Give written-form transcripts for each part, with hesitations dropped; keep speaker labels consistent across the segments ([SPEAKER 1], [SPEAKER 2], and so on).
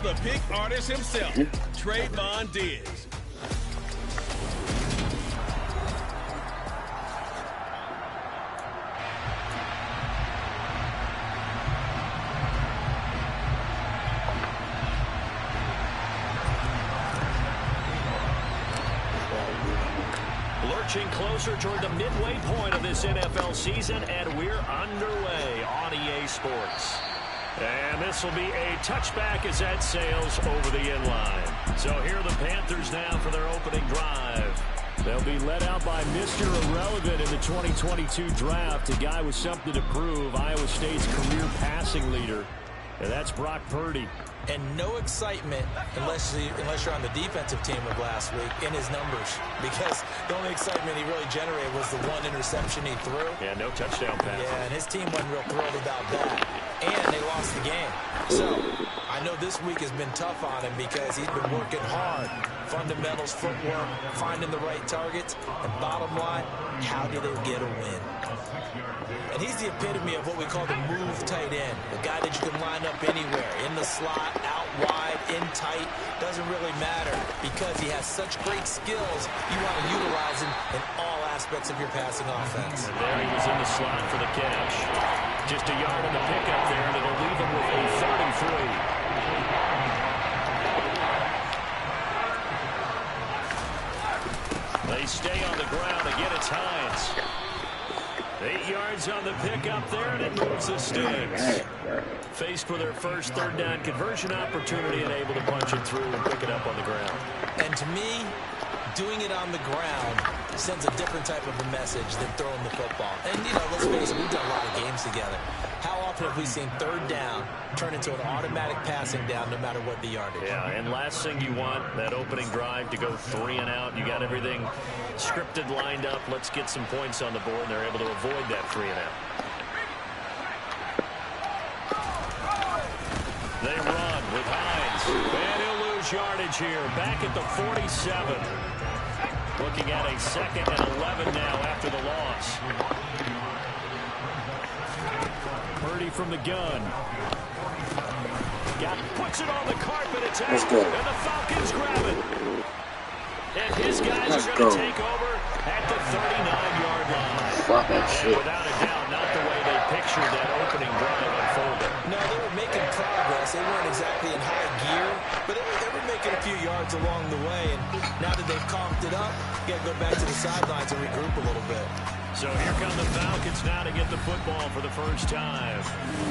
[SPEAKER 1] the pick artist himself, Trayvon Diggs.
[SPEAKER 2] Lurching closer toward the midway point of this NFL season, and we're underway on EA Sports. And this will be a touchback as that sails over the inline. So here are the Panthers now for their opening drive. They'll be led out by Mr. Irrelevant in the 2022 draft, a guy with something to prove, Iowa State's career passing leader. And that's Brock Purdy.
[SPEAKER 3] And no excitement unless you're on the defensive team of last week in his numbers, because the only excitement he really generated was the one interception he threw.
[SPEAKER 2] Yeah, no touchdown pass.
[SPEAKER 3] Yeah, and his team wasn't real thrilled about that. And they lost the game. So I know this week has been tough on him because he's been working hard. Fundamentals, footwork, finding the right targets. And bottom line, how do they get a win? And he's the epitome of what we call the move tight end. The guy that you can line up anywhere, in the slot, out wide, in tight. Doesn't really matter because he has such great skills. You want to utilize him in all aspects of your passing offense.
[SPEAKER 2] And there he was in the slot for the catch. Just a yard on the pickup there, and it'll leave him with a 3rd and 3. They stay on the ground. Again, it's Hines. 8 yards on the pickup there, and it moves the sticks. Faced with their first 3rd down conversion opportunity and able to punch it through and pick it up on the ground.
[SPEAKER 3] And to me, doing it on the ground sends a different type of a message than throwing the football. And, you know, let's face it, we've done a lot of games together. How often have we seen 3rd down turn into an automatic passing down no matter what the yardage?
[SPEAKER 2] Yeah, and last thing you want, that opening drive to go 3 and out. You got everything scripted, lined up. Let's get some points on the board, and they're able to avoid that 3 and out. They run with Hines. And he'll lose yardage here. Back at the 47. Looking at a 2nd and 11 now after the loss. Purdy from the gun. Puts it on the carpet. It's out. And the Falcons grab it. And his guys are going to take over at the 39-yard line. And without a doubt, not the way they pictured that opening drive unfolding.
[SPEAKER 3] No, they were making progress. They weren't exactly in high gear, but they were making a few yards along the way. And now that they've coughed it up, you got to go back to the sidelines and regroup a little bit.
[SPEAKER 2] So here come the Falcons now to get the football for the first time.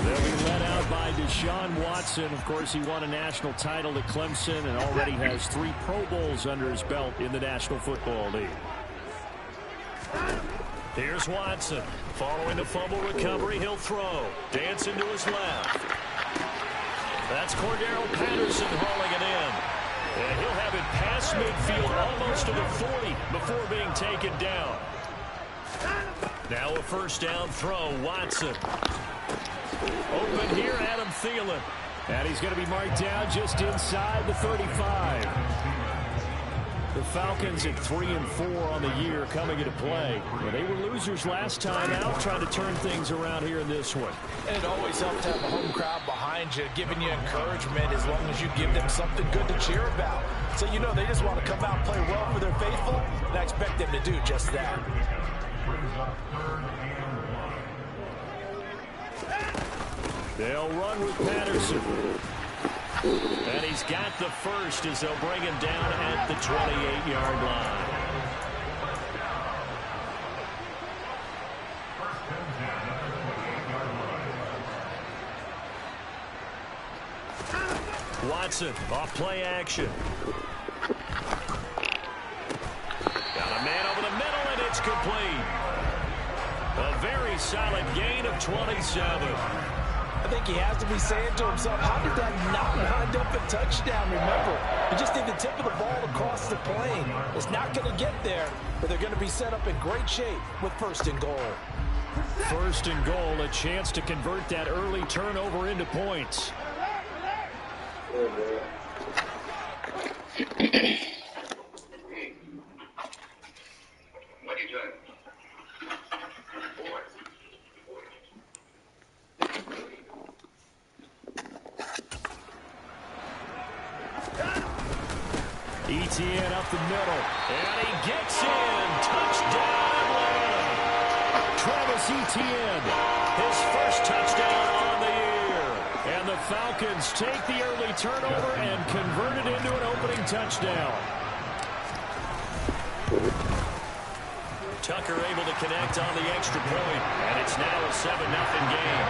[SPEAKER 2] They'll be led out by Deshaun Watson. Of course, he won a national title at Clemson and already has 3 Pro Bowls under his belt in the National Football League. Here's Watson. Following the fumble recovery, he'll throw. Dancing to his left. That's Cordero Patterson hauling it in. And he'll have it past midfield almost to the 40 before being taken down. Now a 1st down throw. Watson. Open here, Adam Thielen. And he's going to be marked down just inside the 35. The Falcons at 3-4 on the year coming into play. Well, they were losers last time out, trying to turn things around here in this one.
[SPEAKER 3] And it always helps to have a home crowd behind you, giving you encouragement as long as you give them something good to cheer about. So, you know, they just want to come out and play well for their faithful, and I expect them to do just that.
[SPEAKER 2] They'll run with Patterson. And he's got the first as they'll bring him down at the 28-yard line. Watson off play action. Got a man over the middle, and it's complete. A very solid gain of 27.
[SPEAKER 3] I think he has to be saying to himself, how did that not wind up a touchdown? Remember, he just did the tip of the ball across the plane. It's not going to get there, but they're going to be set up in great shape with 1st and goal.
[SPEAKER 2] 1st and goal, a chance to convert that early turnover into points.
[SPEAKER 4] What are you doing?
[SPEAKER 2] Etienne up the middle, and he gets in. Touchdown, Atlanta. Travis Etienne, his first touchdown on the year. And the Falcons take the early turnover and convert it into an opening touchdown. Tucker able to connect on the extra point, and it's now a 7-0 game.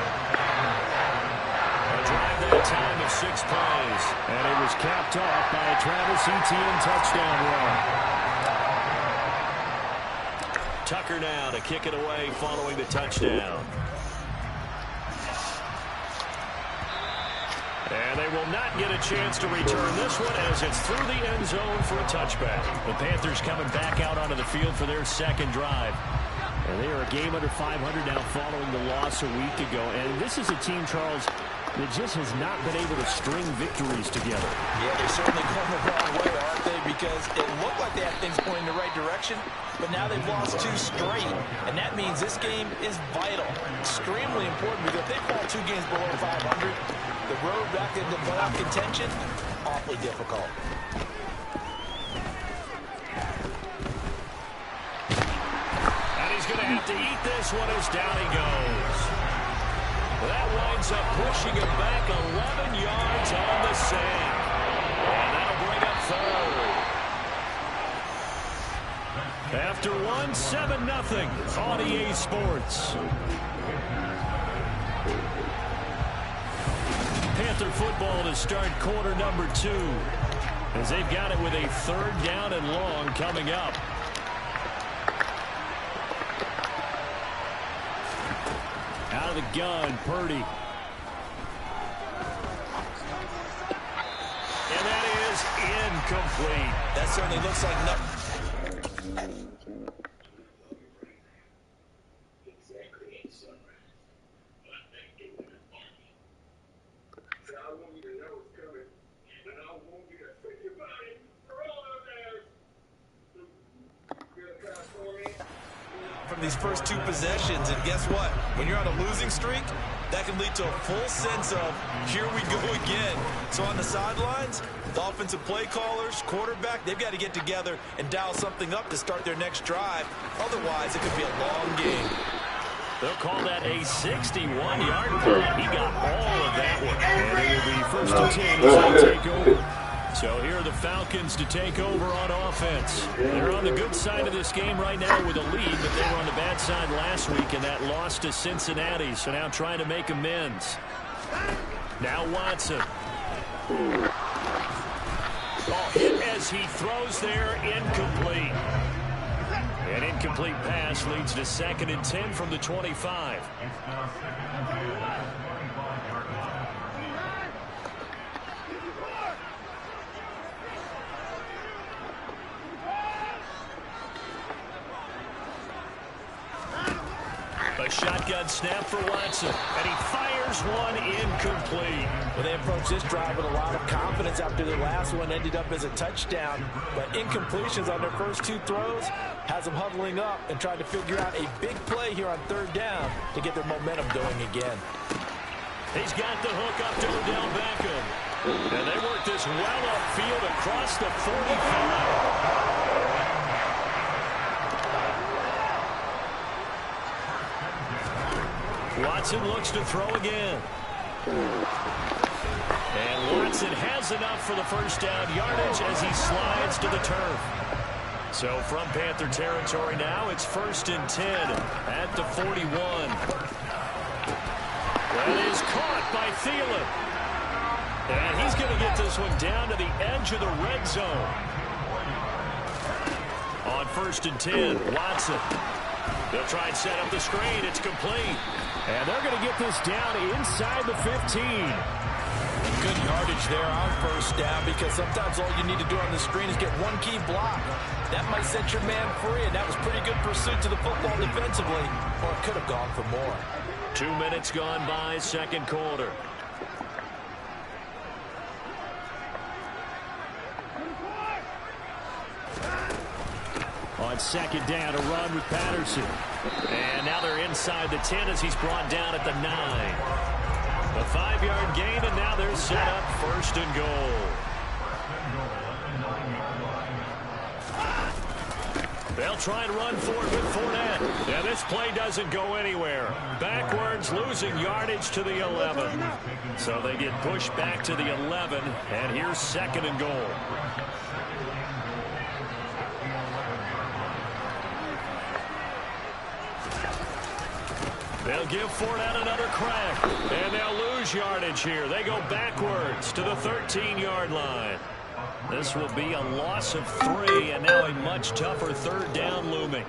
[SPEAKER 2] A drive that time of 6 plays, and it was capped off by a Travis Etienne touchdown run. Tucker now to kick it away following the touchdown. And they will not get a chance to return this one as it's through the end zone for a touchback. The Panthers coming back out onto the field for their second drive. And they are a game under 500 now following the loss a week ago. And this is a team, Charles, that just has not been able to string victories together.
[SPEAKER 3] Yeah, they're certainly going the wrong way, aren't they? Because it looked like they had things pointing in the right direction, but now they've lost 2 straight. And that means this game is vital, extremely important, because if they fall 2 games below 500, the road back into playoff contention, awfully difficult.
[SPEAKER 2] And he's going to have to eat this one as down he goes. That winds up pushing him back 11 yards on the sand. And that'll bring up third. After one, 7-0 on EA Sports. Panther football to start quarter number 2, as they've got it with a 3rd down and long coming up. Out of the gun, Purdy. And that is incomplete.
[SPEAKER 3] That certainly looks like nothing. From these first 2 possessions, and guess what? When you're on a losing streak, that can lead to a full sense of, here we go again. So on the sidelines, the offensive play callers, quarterback, they've got to get together and dial something up to start their next drive. Otherwise, it could be a long game.
[SPEAKER 2] They'll call that a 61-yard play. He got all of that one. And it will be 1st and 10 as they take over. So here are the Falcons to take over on offense. They're on the good side of this game right now with a lead, but they were on the bad side last week in that loss to Cincinnati, so now trying to make amends. Now Watson. Oh, hit as he throws there, incomplete. An incomplete pass leads to 2nd and 10 from the 25. A shotgun snap for Watson, and he fires one incomplete.
[SPEAKER 3] Well, they approached this drive with a lot of confidence after their last one ended up as a touchdown. But incompletions on their first 2 throws has them huddling up and trying to figure out a big play here on 3rd down to get their momentum going again.
[SPEAKER 2] He's got the hook up to Odell Beckham. And they work this well upfield across the 45. Watson looks to throw again. And Watson has enough for the 1st down yardage as he slides to the turf. So from Panther territory now, it's 1st and 10 at the 41. That is caught by Thielen. And he's going to get this one down to the edge of the red zone. On 1st and 10, Watson. They'll try and set up the screen. It's complete. And they're going to get this down inside the 15.
[SPEAKER 3] Good yardage there on 1st down, because sometimes all you need to do on the screen is get one key block. That might set your man free, and that was pretty good pursuit to the football defensively, or it could have gone for more.
[SPEAKER 2] 2 minutes gone by, 2nd quarter. On 2nd down, a run with Patterson. And now they're inside the 10 as he's brought down at the 9. A 5-yard gain, and now they're set up 1st and goal. They'll try and run for it with Fournette. Yeah, this play doesn't go anywhere. Backwards, losing yardage to the 11. So they get pushed back to the 11, and here's 2nd and goal. They'll give Fournette another crack, and they'll lose yardage here. They go backwards to the 13-yard line. This will be a loss of 3, and now a much tougher 3rd down looming.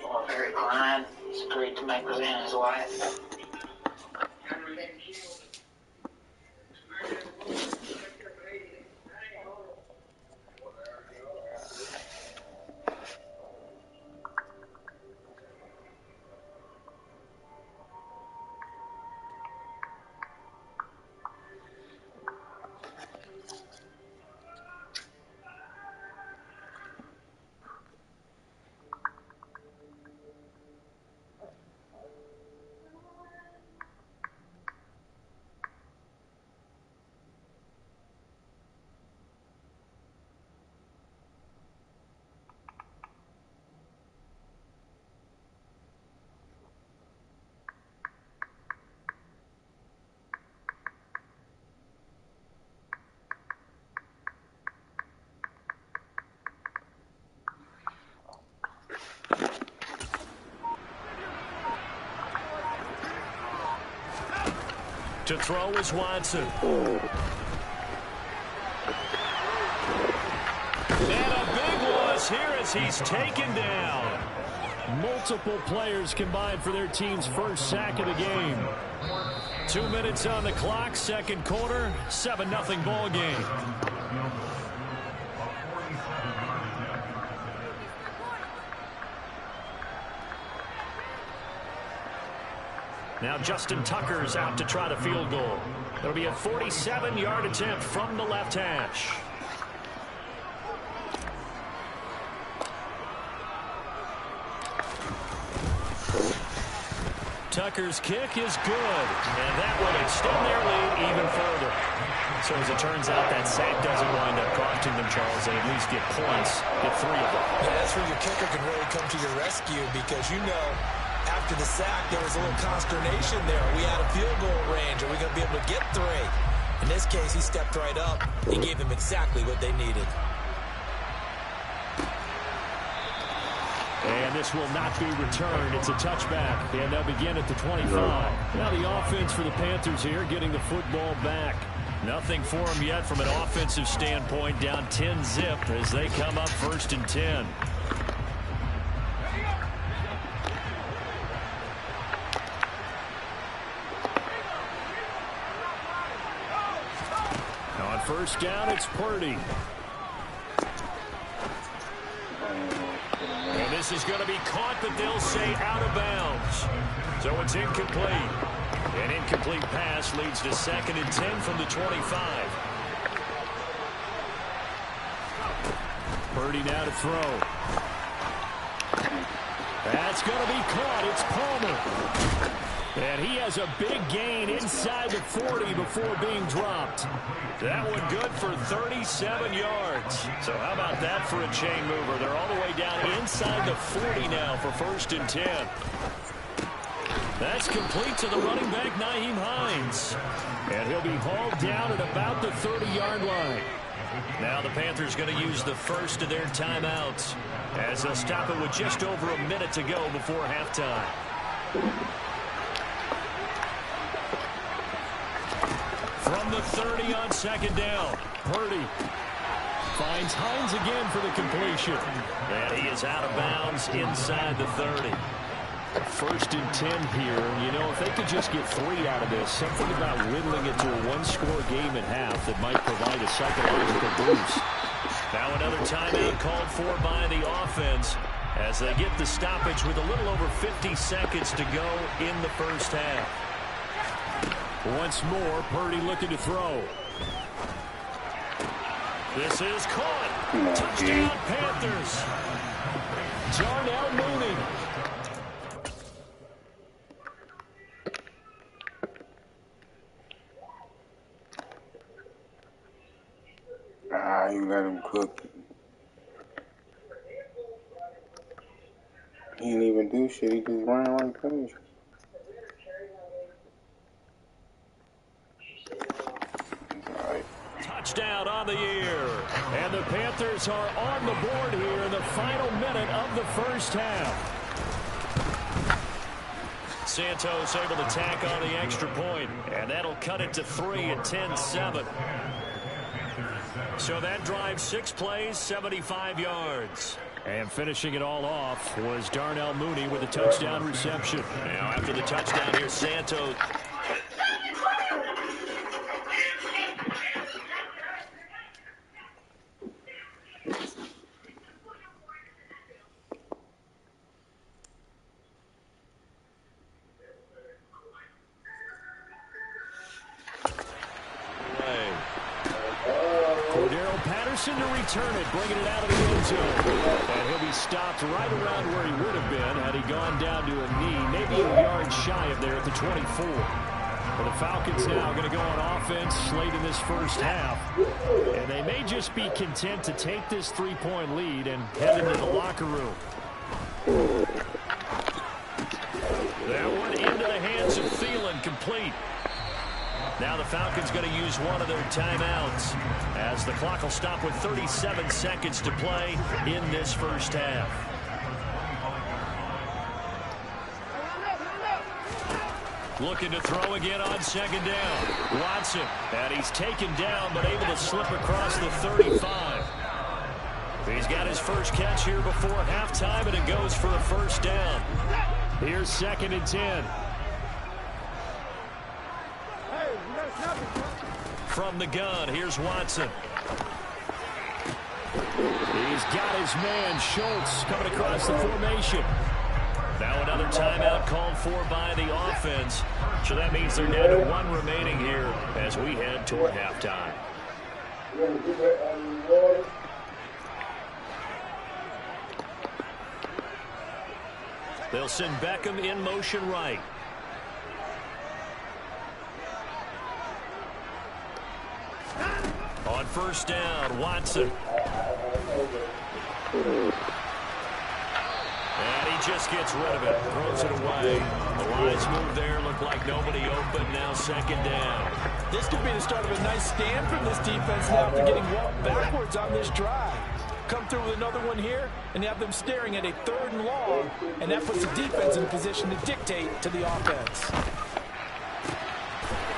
[SPEAKER 5] Well, very Klein is agreed to make Rosanna his wife.
[SPEAKER 2] To throw is Watson. And a big loss here as he's taken down. Multiple players combined for their team's first sack of the game. 2 minutes on the clock, 2nd quarter, 7-0 ball game. Now Justin Tucker's out to try the field goal. It'll be a 47-yard attempt from the left hash. Tucker's kick is good, and that will extend their lead even further. So as it turns out, that sack doesn't wind up costing them, Charles. They at least get points, get 3 of them.
[SPEAKER 3] Yeah, that's where your kicker can really come to your rescue because, you know, after the sack, there was a little consternation there. Are we out of field goal range? Are we going to be able to get 3? In this case, he stepped right up. He gave them exactly what they needed.
[SPEAKER 2] And this will not be returned. It's a touchback. And they'll begin at the 25. Now the offense for the Panthers here getting the football back. Nothing for them yet from an offensive standpoint. Down 10-zip as they come up 1st and 10. On 1st down, it's Purdy. And this is going to be caught, but they'll say out of bounds. So it's incomplete. An incomplete pass leads to 2nd and 10 from the 25. Purdy now to throw. That's going to be caught. It's Palmer. And he has a big gain inside the 40 before being dropped. That one good for 37 yards. So how about that for a chain mover? They're all the way down inside the 40 now for 1st and 10. That's complete to the running back, Nyheim Hines. And he'll be hauled down at about the 30-yard line. Now the Panthers going to use the first of their timeouts as they'll stop it with just over a minute to go before halftime. From the 30 on 2nd down, Purdy finds Hines again for the completion. And he is out of bounds inside the 30. 1st and 10 here. You know, if they could just get 3 out of this, something about whittling it to a 1-score game at half that might provide a psychological boost. Now another timeout called for by the offense as they get the stoppage with a little over 50 seconds to go in the first half. Once more, Purdy looking to throw. This is caught. Touchdown, Panthers. Darnell Mooney.
[SPEAKER 6] You let him cook. He didn't even do shit. He just ran right past you.
[SPEAKER 2] Touchdown on the year. And the Panthers are on the board here in the final minute of the first half. Santos able to tack on the extra point, and that'll cut it to 3 at 10-7. So that drive, 6 plays, 75 yards. And finishing it all off was Darnell Mooney with a touchdown reception. Now after the touchdown here, Santos. To return it, bringing it out of the end zone. And he'll be stopped right around where he would have been had he gone down to a knee, maybe a yard shy of there at the 24. Well, the Falcons now going to go on offense late in this first half. And they may just be content to take this 3-point lead and head into the locker room. That one into the hands of Thielen, complete. Now the Falcons going to use one of their timeouts as the clock will stop with 37 seconds to play in this first half. Looking to throw again on second down. Watson, and he's taken down but able to slip across the 35. He's got his first catch here before halftime, and it goes for a first down. Here's 2nd and 10. From the gun, here's Watson. He's got his man, Schultz, coming across the formation. Now another timeout called for by the offense. So that means they're down to 1 remaining here as we head toward halftime. They'll send Beckham in motion right. On first down, Watson. And he just gets rid of it, throws it away. The lines move there, look like nobody open, now second down.
[SPEAKER 3] This could be the start of a nice stand from this defense now after getting walked backwards on this drive. Come through with another one here, and have them staring at a 3rd and long, and that puts the defense in a position to dictate to the offense.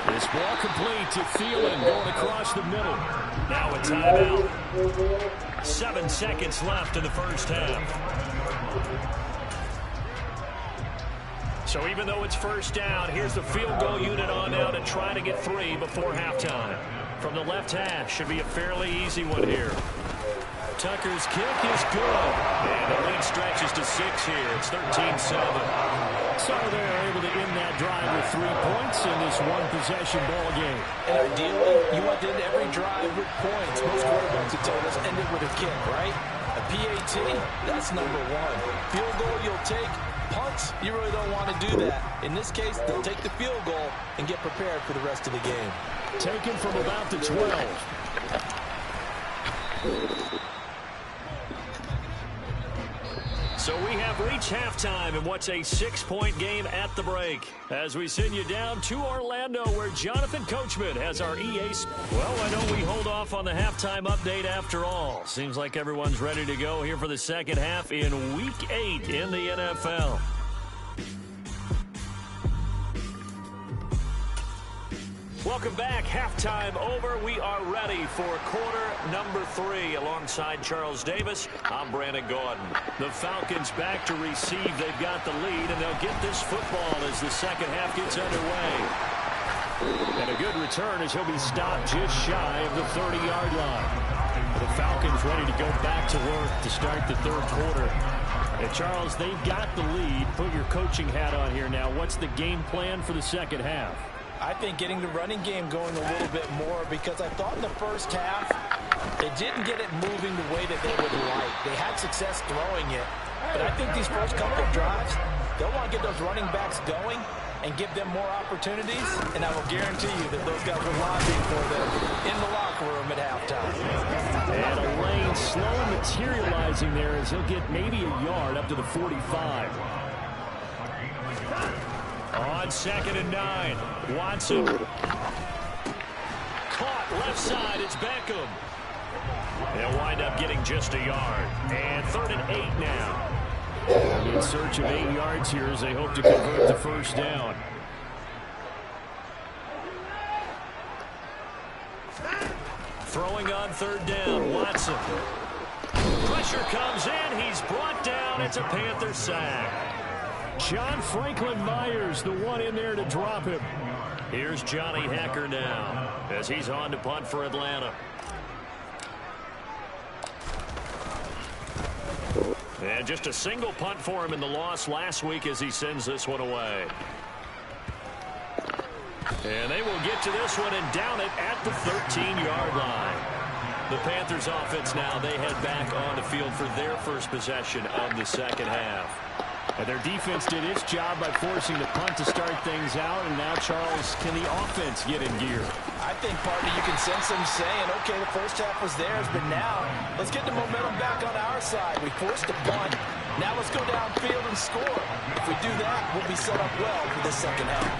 [SPEAKER 2] This ball complete to Thielen going across the middle. Now a timeout. 7 seconds left in the first half. So even though it's first down, here's the field goal unit on now to try to get 3 before halftime. From the left hash, should be a fairly easy one here. Tucker's kick is good. And the lead stretches to 6 here. It's 13-7. So they're able to end that drive with 3 points in this one-possession ball game.
[SPEAKER 3] And ideally, you want to end every drive with points. Most quarterbacks would tell us end it with a kick, right? A PAT, that's number 1. Field goal you'll take. Punts, you really don't want to do that. In this case, they'll take the field goal and get prepared for the rest of the game.
[SPEAKER 2] Taken from about the 12. So we have reached halftime in what's a 6-point game at the break. As we send you down to Orlando, where Jonathan Coachman has our EA. Well, why don't we hold off on the halftime update after all? Seems like everyone's ready to go here for the second half in Week 8 in the NFL. Welcome back. Halftime over. We are ready for quarter number 3. Alongside Charles Davis, I'm Brandon Gordon. The Falcons back to receive. They've got the lead, and they'll get this football as the second half gets underway. And a good return as he'll be stopped just shy of the 30-yard line. The Falcons ready to go back to work to start the third quarter. And Charles, they've got the lead. Put your coaching hat on here now. What's the game plan for the second half?
[SPEAKER 3] I think getting the running game going a little bit more, because I thought in the first half they didn't get it moving the way that they would like. They had success throwing it, But I think these first couple of drives, they'll want to get those running backs going and give them more opportunities. And I will guarantee you that those guys were lobbying for them in the locker room at halftime.
[SPEAKER 2] And a lane slow materializing there as he'll get maybe a yard up to the 45. On 2nd and 9, Watson. Caught left side, it's Beckham. They'll wind up getting just a yard. And 3rd and 8 now. In search of 8 yards here as they hope to convert the first down. Throwing on 3rd down, Watson. Pressure comes in, he's brought down, it's a Panther sack. John Franklin Myers, the one in there to drop him. Here's Johnny Hecker now as he's on to punt for Atlanta. And just a single punt for him in the loss last week as he sends this one away. And they will get to this one and down it at the 13-yard line. The Panthers offense now, they head back on the field for their first possession of the second half. And their defense did its job by forcing the punt to start things out. And now, Charles, can the offense get in gear?
[SPEAKER 3] I think, partner, you can sense them saying, okay, the first half was theirs, but now let's get the momentum back on our side. We forced a punt. Now let's go downfield and score. If we do that, we'll be set up well for the second half.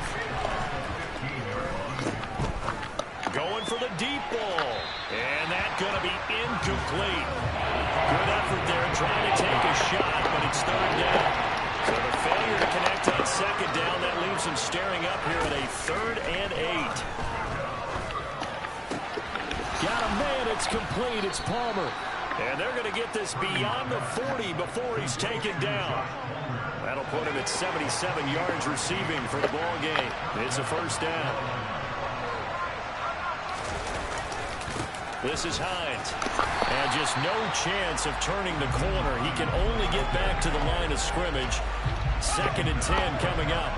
[SPEAKER 2] Going for the deep ball. And that's going to be incomplete. Good effort there trying to take a shot, but it's 3rd down. So the failure to connect on 2nd down, that leaves him staring up here at a 3rd and 8. Got a man, it's complete, it's Palmer. And they're going to get this beyond the 40 before he's taken down. That'll put him at 77 yards receiving for the ball game. It's a first down. This is Hines. And just no chance of turning the corner. He can only get back to the line of scrimmage. 2nd and 10 coming up.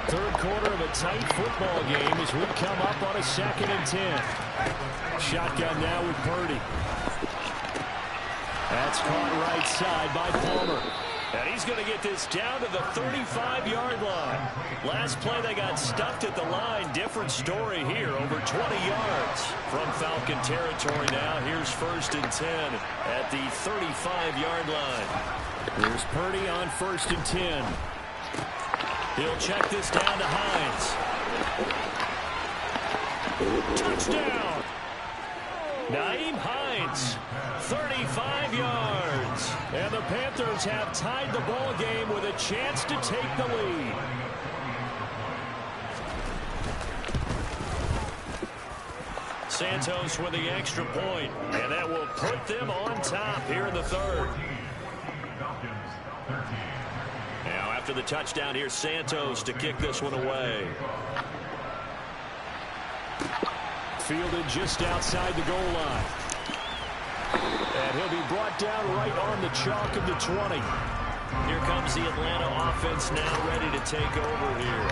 [SPEAKER 2] 3rd quarter of a tight football game as we come up on a 2nd and 10. Shotgun now with Purdy. That's caught right side by Palmer. And he's going to get this down to the 35-yard line. Last play, they got stuffed at the line. Different story here, over 20 yards from Falcon territory now. Here's 1st and 10 at the 35-yard line. Here's Purdy on 1st and 10. He'll check this down to Hines. Touchdown! Nyheim Hines, 35 yards. And the Panthers have tied the ball game with a chance to take the lead. Santos with the extra point, and that will put them on top here in the 3rd. Now after the touchdown, here's Santos to kick this one away. Fielded just outside the goal line. And he'll be brought down right on the chalk of the 20. Here comes the Atlanta offense now ready to take over here.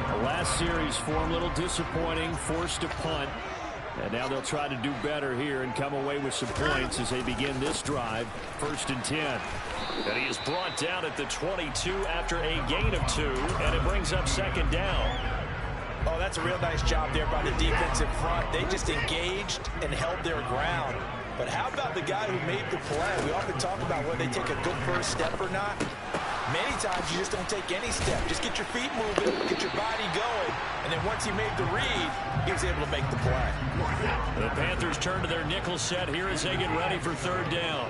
[SPEAKER 2] The last series for him, a little disappointing, forced a punt. And now they'll try to do better here and come away with some points as they begin this drive. 1st and 10. And he is brought down at the 22 after a gain of 2. And it brings up 2nd down.
[SPEAKER 3] Oh, that's a real nice job there by the defensive front. They just engaged and held their ground. But how about the guy who made the play? We often talk about whether they take a good first step or not. Many times you just don't take any step. Just get your feet moving, get your body going, and then once he made the read, he was able to make the play.
[SPEAKER 2] The Panthers turn to their nickel set here as they get ready for 3rd down.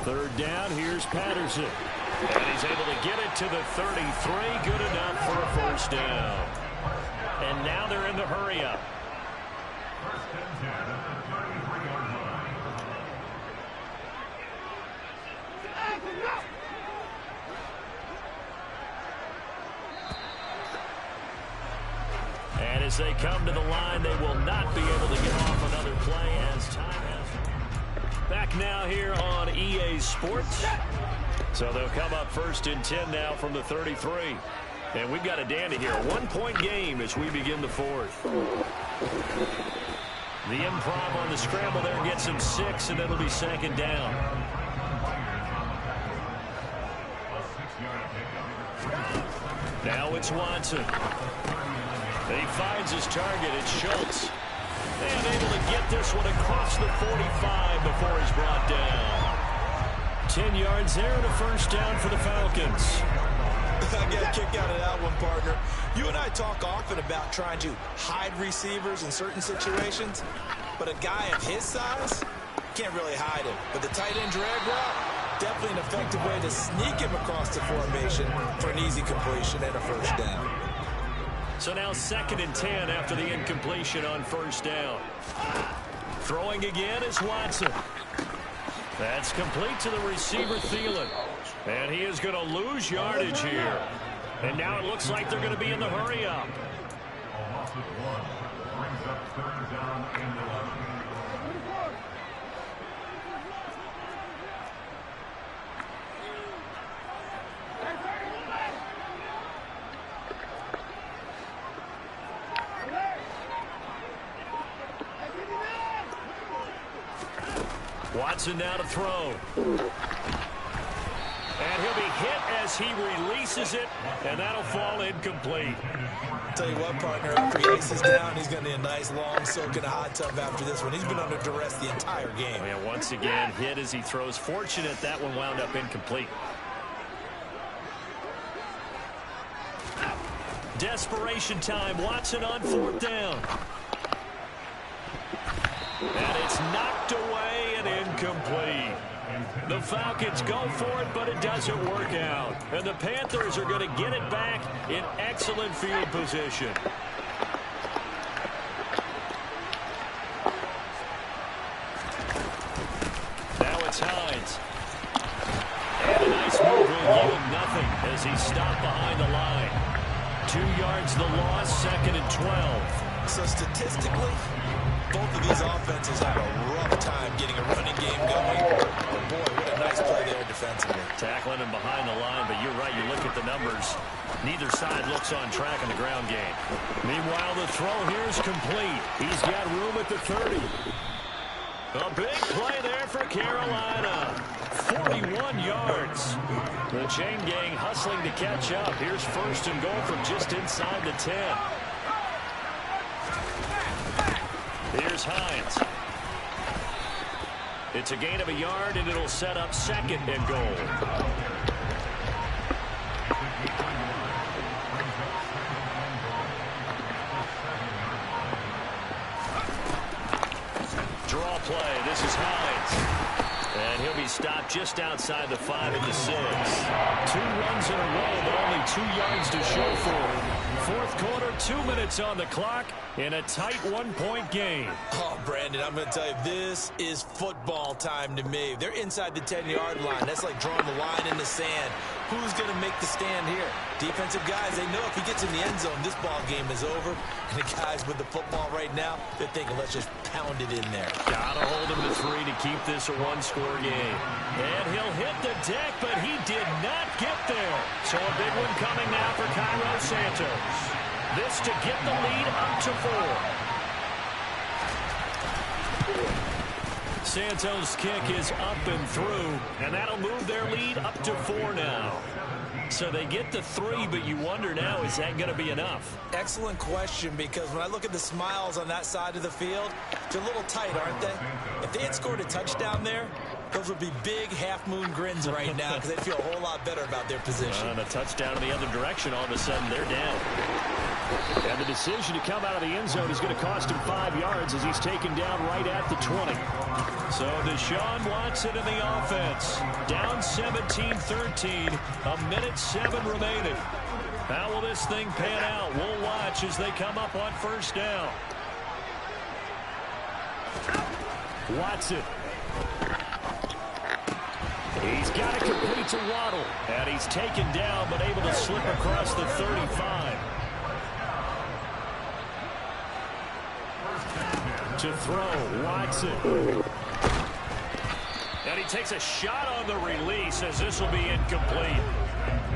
[SPEAKER 2] 3rd down, here's Patterson. And he's able to get it to the 33. Good enough for a first down. And now they're in the hurry-up. And as they come to the line, they will not be able to get off another play as time has. Back now here on EA Sports. So they'll come up 1st and 10 now from the 33. And we've got a dandy here. A 1-point game as we begin the 4th. The improv on the scramble there gets him 6, and it'll be 2nd down. Now it's Watson. He finds his target. It's Schultz. And able to get this one across the 45 before he's brought down. 10 yards there and a first down for the Falcons.
[SPEAKER 3] I got a kick out of that one, partner. You and I talk often about trying to hide receivers in certain situations, but a guy of his size can't really hide him. But the tight end drag route, definitely an effective way to sneak him across the formation for an easy completion and a first down.
[SPEAKER 2] So now 2nd and 10 after the incompletion on first down. Throwing again is Watson. That's complete to the receiver, Thielen. And he is going to lose yardage here. And now it looks like they're going to be in the hurry-up. Watson now to throw. And he'll be hit as he releases it, and that'll fall incomplete.
[SPEAKER 3] Tell you what, partner, after he ices down, he's going to need a nice long soak in a hot tub after this one. He's been under duress the entire game.
[SPEAKER 2] And once again, hit as he throws. Fortunate that one wound up incomplete. Desperation time. Watson on 4th down. And it's knocked away and incomplete. The Falcons go for it, but it doesn't work out. And the Panthers are going to get it back in excellent field position. Now it's Hines. And a nice move will yield nothing as he's stopped behind the line. 2 yards the loss, 2nd and 12.
[SPEAKER 3] So statistically, both of these offenses have a rough time getting a running game going. But boy, what a nice play there defensively.
[SPEAKER 2] Tackling him behind the line, but you're right, you look at the numbers. Neither side looks on track in the ground game. Meanwhile, the throw here is complete. He's got room at the 30. A big play there for Carolina. 41 yards. The chain gang hustling to catch up. Here's 1st and goal from just inside the 10. Here's Hines. It's a gain of a yard, and it'll set up 2nd and goal. Draw play. This is Hines. And he'll be stopped just outside the 5 at the 6. 2 runs in a row, but only 2 yards to show for him. 4th quarter, 2 minutes on the clock in a tight 1-point game.
[SPEAKER 3] Oh, Brandon, I'm going to tell you, this is football time to me. They're inside the 10-yard line. That's like drawing the line in the sand. Who's going to make the stand here? Defensive guys, they know if he gets in the end zone, this ball game is over. And the guys with the football right now, they're thinking, let's just pound it in there.
[SPEAKER 2] Gotta hold him to 3 to keep this a 1-score game. And he'll hit the deck, but he did not get there. So a big one coming now for Cairo Santos. This to get the lead up to 4. Santos' kick is up and through, and that'll move their lead up to 4 now. So they get the 3, but you wonder now, is that going to be enough?
[SPEAKER 3] Excellent question, because when I look at the smiles on that side of the field, they're a little tight, aren't they? If they had scored a touchdown there, those would be big half-moon grins right now because they feel a whole lot better about their position.
[SPEAKER 2] And a touchdown in the other direction, all of a sudden they're down. And the decision to come out of the end zone is going to cost him 5 yards as he's taken down right at the 20. So Deshaun Watson in the offense. Down 17-13, 1:07 remaining. How will this thing pan out? We'll watch as they come up on 1st down. Watson. He's got it complete to Waddle. And he's taken down but able to slip across the 35. To throw, Watson. And he takes a shot on the release as this will be incomplete.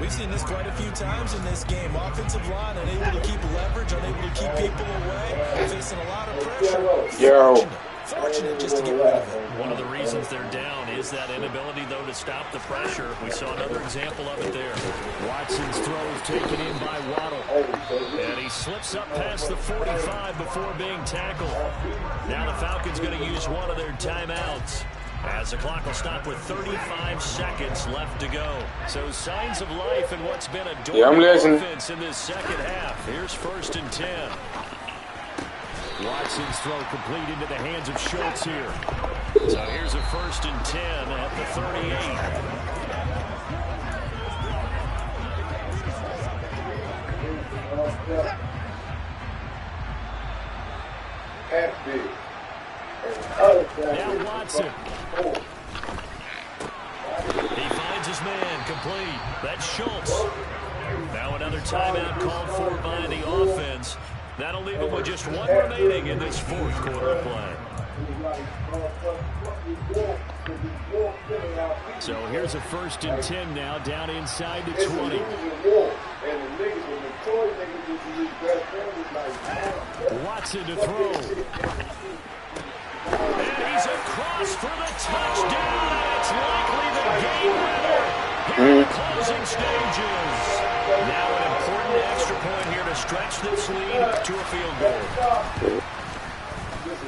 [SPEAKER 3] We've seen this quite a few times in this game. Offensive line unable to keep leverage, unable to keep people away, facing a lot of pressure. Fortunate just to get rid of it.
[SPEAKER 2] One of the reasons they're down is that inability, though, to stop the pressure. We saw another example of it there. Watson's throw is taken in by Waddle. And he slips up past the 45 before being tackled. Now the Falcons going to use one of their timeouts, as the clock will stop with 35 seconds left to go. So signs of life in what's been a dominant offense in this second half. Here's 1st and 10. Watson's throw complete into the hands of Schultz here. So here's a 1st and 10 at the 38. Now Watson. He finds his man complete. That's Schultz. Now another timeout called for by the offense. That'll leave him with just one remaining in this 4th quarter of play. So here's a 1st and 10 now, down inside the 20. Watson to throw. And he's across for the touchdown. It's likely the game winner here in the closing stages. Now an important extra point here to stretch this lead to a field goal.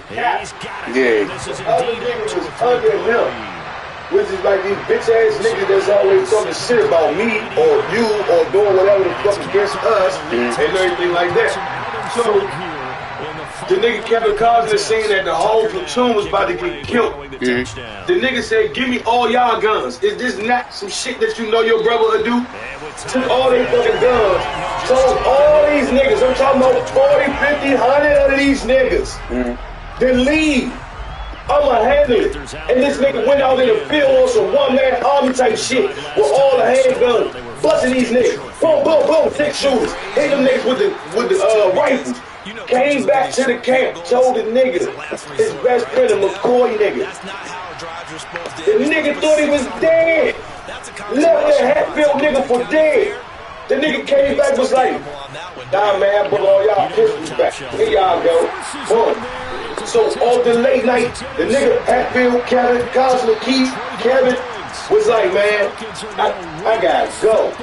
[SPEAKER 2] He's got it.
[SPEAKER 7] Yeah.
[SPEAKER 2] This is indeed up to a 3-point lead.
[SPEAKER 7] Which is like these bitch-ass niggas that's always talking shit about me or you or doing whatever the fuck against us and everything like that. So, the nigga Kevin Costner saying that the whole platoon was about to get killed. The nigga said, give me all y'all guns. Is this not some shit that you know your brother would do? Took all their fucking guns. Told all these niggas, I'm talking about 40, 50, 100 of these niggas. Then leave. I'ma handle it. And this nigga went out in the field on some one-man army type shit with all the handguns, busting these niggas. Boom, boom, boom, 6 shooters. Hit them niggas with the rifles. Came back to the camp, told the nigga, his best friend, a McCoy nigga. The nigga thought he was dead. Left that Hatfield nigga for dead. The nigga came back, was like, nah, man, I put all y'all pistols back. Here y'all go. Boom. So all the late night, the nigga Hatfield, Kevin, Cosmo, Keith, Kevin was like, man, I gotta go.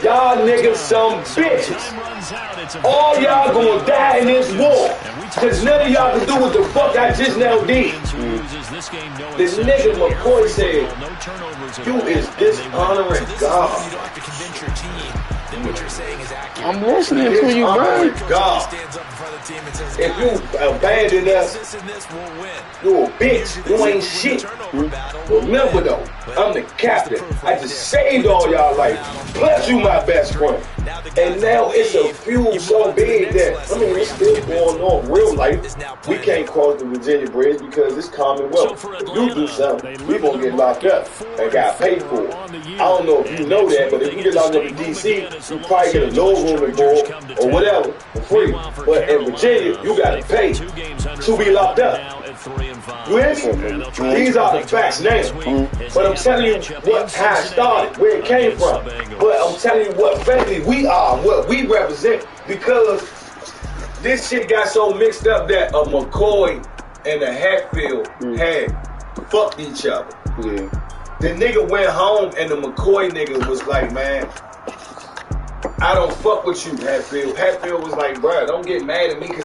[SPEAKER 7] Y'all niggas some bitches. All y'all gonna die in this war. Cause none of y'all can do what the fuck I just now did. This nigga McCoy said, you is dishonoring God.
[SPEAKER 6] I'm listening to you, bro.
[SPEAKER 7] God. If you abandon us, you a bitch. You ain't shit. Remember though, I'm the captain. I just saved all y'all life. Plus you my best friend. And now it's a feud so big that, I mean, it's still going on real life. We can't cross the Virginia Bridge because it's Commonwealth. If you do something, we gonna get locked up and got paid for it. I don't know if you know that, but if you get locked up in D.C., you probably get a low room and board or whatever for free. But in Virginia, you gotta pay to be locked up. You hear me? These are the facts now. But I'm telling you how it started, where it came from. But I'm telling you what family we are, what we represent, because this shit got so mixed up that a McCoy and a Hatfield had fucked each other. The nigga went home and the McCoy nigga was like, man, I don't fuck with you, Hatfield. Hatfield was like, bro, don't get mad at me.